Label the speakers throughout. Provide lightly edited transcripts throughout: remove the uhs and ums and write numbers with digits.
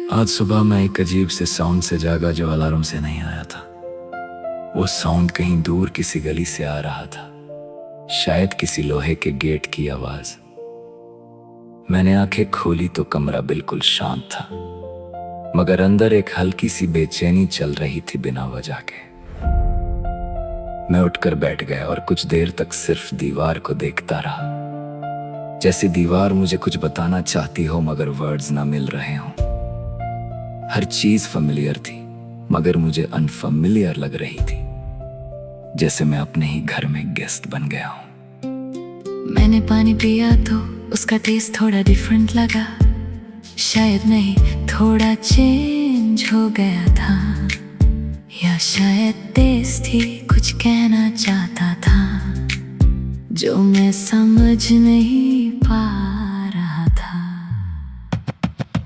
Speaker 1: आज सुबह मैं एक अजीब से साउंड से जागा जो अलार्म से नहीं आया था। वो साउंड कहीं दूर किसी गली से आ रहा था, शायद किसी लोहे के गेट की आवाज। मैंने आंखें खोली तो कमरा बिल्कुल शांत था, मगर अंदर एक हल्की सी बेचैनी चल रही थी बिना वजह के। मैं उठकर बैठ गया और कुछ देर तक सिर्फ दीवार को देखता रहा, जैसे दीवार मुझे कुछ बताना चाहती हो मगर वर्ड्स ना मिल रहे हों। हर चीज फेमिलियर थी मगर मुझे अनफेमिलियर लग रही थी, जैसे मैं अपने ही घर में गेस्ट बन गया हूं।
Speaker 2: मैंने पानी पिया तो उसका टेस्ट थोड़ा डिफरेंट लगा, शायद नहीं थोड़ा चेंज हो गया था, या शायद टेस्ट ही कुछ कहना चाहता था जो मैं समझ नहीं पा रहा था।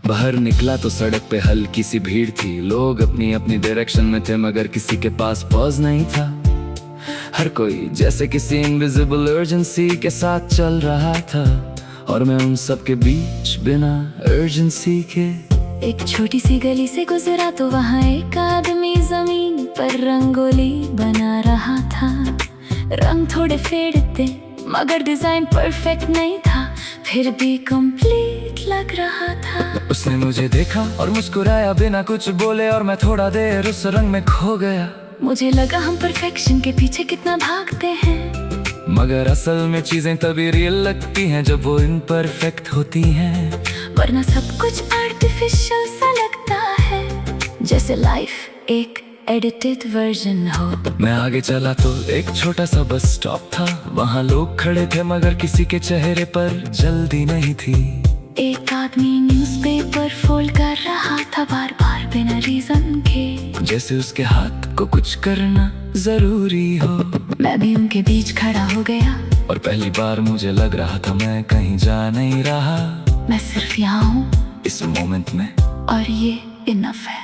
Speaker 1: बाहर निकला तो सड़क पे हल्की सी भीड़ थी, लोग अपनी अपनी डायरेक्शन में थे मगर किसी के पास पॉज नहीं था। हर कोई जैसे किसी इनविजिबल अर्जेंसी के साथ चल रहा था, और मैं उन सब के बीच बिना अर्जेंसी के
Speaker 2: एक छोटी सी गली से गुजरा तो वहाँ एक आदमी जमीन पर रंगोली बना रहा था। रंग थोड़े फेड थे मगर डिजाइन परफेक्ट नहीं था, फिर भी कंप्लीट लग रहा था।
Speaker 1: उसने मुझे देखा और मुस्कुराया बिना कुछ बोले, और मैं थोड़ा देर उस रंग में खो गया।
Speaker 2: मुझे लगा हम परफेक्शन के पीछे कितना भागते हैं,
Speaker 1: मगर असल में चीजें तभी रियल लगती हैं जब वो इम्परफेक्ट होती हैं।
Speaker 2: वरना सब कुछ आर्टिफिशियल सा लगता है, जैसे लाइफ एक एडिटेड वर्जन हो।
Speaker 1: मैं आगे चला तो एक छोटा सा बस स्टॉप था, वहाँ लोग खड़े थे मगर किसी के चेहरे पर जल्दी नहीं थी।
Speaker 2: एक आदमी न्यूज़पेपर फोल्ड कर रहा था बार बार बिना रीजन के,
Speaker 1: जैसे उसके हाथ को कुछ करना जरूरी हो।
Speaker 2: मैं भी उनके बीच खड़ा हो गया,
Speaker 1: और पहली बार मुझे लग रहा था मैं कहीं जा नहीं रहा,
Speaker 2: मैं सिर्फ यहाँ हूँ
Speaker 1: इस मोमेंट में,
Speaker 2: और ये इनफ है।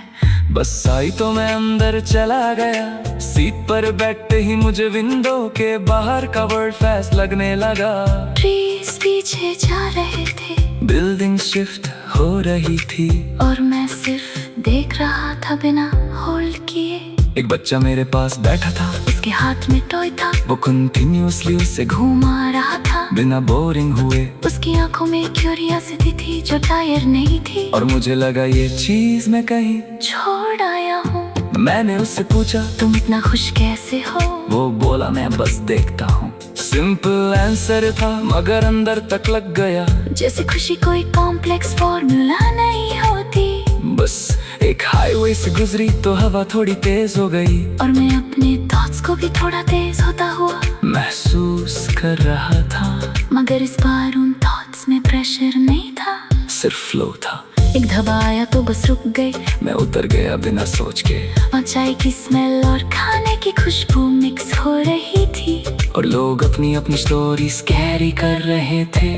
Speaker 1: बस आई तो मैं अंदर चला गया। सीट पर बैठते ही मुझे विंडो के बाहर का वर्ल्ड फेस्ट लगने लगा।
Speaker 2: ट्रीज पीछे जा रहे थे,
Speaker 1: बिल्डिंग शिफ्ट हो रही थी,
Speaker 2: और मैं सिर्फ देख रहा था बिना होल्ड किए।
Speaker 1: एक बच्चा मेरे पास बैठा था,
Speaker 2: उसके हाथ में टॉय था,
Speaker 1: वो कंटिन्यूअसली उससे
Speaker 2: घुमा रहा था
Speaker 1: बिना बोरिंग हुए।
Speaker 2: उसकी आंखों में क्यूरियोसिटी थी जो टायर नहीं थी,
Speaker 1: और मुझे लगा ये चीज मैं कहीं
Speaker 2: छोड़ आया हूँ।
Speaker 1: मैंने उससे पूछा
Speaker 2: तुम इतना खुश कैसे हो?
Speaker 1: वो बोला मैं बस देखता हूँ। सिंपल आंसर था मगर अंदर तक लग गया,
Speaker 2: जैसे खुशी कोई कॉम्प्लेक्स फॉर्मूला नहीं होती।
Speaker 1: बस एक हाईवे से गुजरी तो हवा थोड़ी तेज हो गई,
Speaker 2: और मैं अपने थॉट्स को भी थोड़ा तेज होता हुआ
Speaker 1: महसूस कर रहा था,
Speaker 2: मगर इस बार उन थॉट्स में प्रेशर नहीं था,
Speaker 1: सिर्फ फ्लो था।
Speaker 2: एक धब्बा आया तो बस रुक गई,
Speaker 1: मैं उतर गया बिना सोच के,
Speaker 2: और चाय की स्मेल और खाने की खुशबू मिक्स हो रही थी,
Speaker 1: और लोग अपनी अपनी स्टोरीज कैरी कर रहे थे।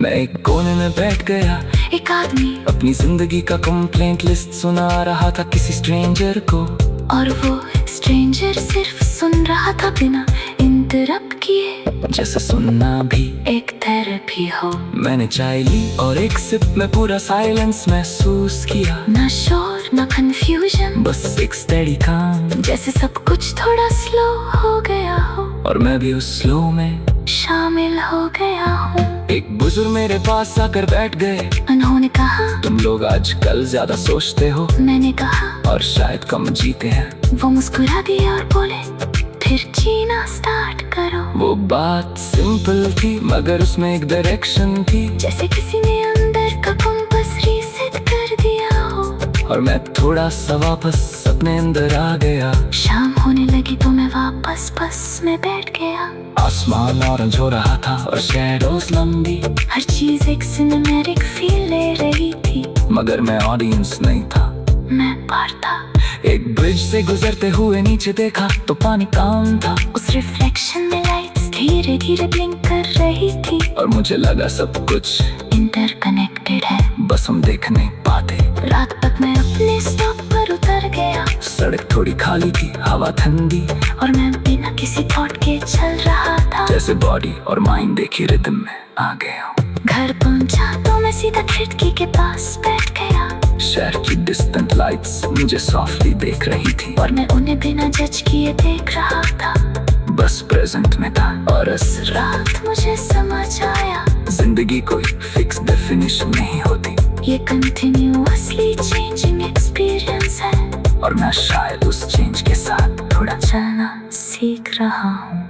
Speaker 1: मैं एक कोने में बैठ गया,
Speaker 2: एक आदमी
Speaker 1: अपनी जिंदगी का कंप्लेंट लिस्ट सुना रहा था किसी स्ट्रेंजर को,
Speaker 2: और वो स्ट्रेंजर सिर्फ सुन रहा था बिना इंटरप्ट किए,
Speaker 1: जैसे सुनना भी
Speaker 2: एक थेरेपी हो।
Speaker 1: मैंने चाय ली और एक सिप में पूरा साइलेंस महसूस किया,
Speaker 2: ना शोर ना कंफ्यूजन,
Speaker 1: बस एक स्टेडी काम,
Speaker 2: जैसे सब कुछ थोड़ा स्लो हो गया हो,
Speaker 1: और मैं भी उस स्लो में
Speaker 2: शामिल हो गया हूँ।
Speaker 1: एक बुजुर्ग मेरे पास आकर बैठ गए,
Speaker 2: उन्होंने कहा
Speaker 1: तुम लोग आजकल ज्यादा सोचते हो,
Speaker 2: मैंने कहा
Speaker 1: और शायद कम जीते हैं।
Speaker 2: वो मुस्कुरा दिए और बोले फिर जीना स्टार्ट करो।
Speaker 1: वो बात सिंपल थी मगर उसमें एक डायरेक्शन थी,
Speaker 2: जैसे किसी ने अंदर का कंपास रीसेट कर दिया हो,
Speaker 1: और मैं थोड़ा सा वापस अपने अंदर आ गया।
Speaker 2: शाम होने लगी तो मैं वापस बस में बैठ गया।
Speaker 1: आसमान ऑरेंज हो रहा था और शैडोज लंबी,
Speaker 2: हर चीज एक सिनेमैटिक फील ले रही थी,
Speaker 1: मगर मैं ऑडियंस नहीं था,
Speaker 2: मैं पार था।
Speaker 1: एक ब्रिज से गुजरते हुए नीचे देखा तो पानी काम था,
Speaker 2: उस रिफ्लेक्शन में लाइट्स धीरे धीरे ब्लिंक कर रही थी,
Speaker 1: और मुझे लगा सब कुछ
Speaker 2: इंटरकनेक्टेड है,
Speaker 1: बस हम देख नहीं पाते।
Speaker 2: रात तक मैं अपने स्टॉप पर उतर गया,
Speaker 1: सड़क थोड़ी खाली थी, हवा ठंडी,
Speaker 2: और मैं बिना किसी थॉट के चल रहा था,
Speaker 1: जैसे बॉडी और माइंड एक ही रिदम में आ गया हूँ।
Speaker 2: घर पहुंचा तो मैं सीधा खिड़की के पास बैठ गया
Speaker 1: शहर की डिस्टेंट लाइट्स मुझे सॉफ्टली देख रही थी
Speaker 2: और मैं उन्हें बिना जज किए देख रहा था।
Speaker 1: बस प्रेजेंट में था और इस
Speaker 2: रात मुझे समझ आया
Speaker 1: जिंदगी कोई फिक्स डेफिनेशन नहीं होती,
Speaker 2: ये कंटिन्यूअसली चेंजिंग एक्सपीरियंस है
Speaker 1: और मैं शायद उस चेंज के साथ
Speaker 2: थोड़ा चलना सीख रहा हूँ।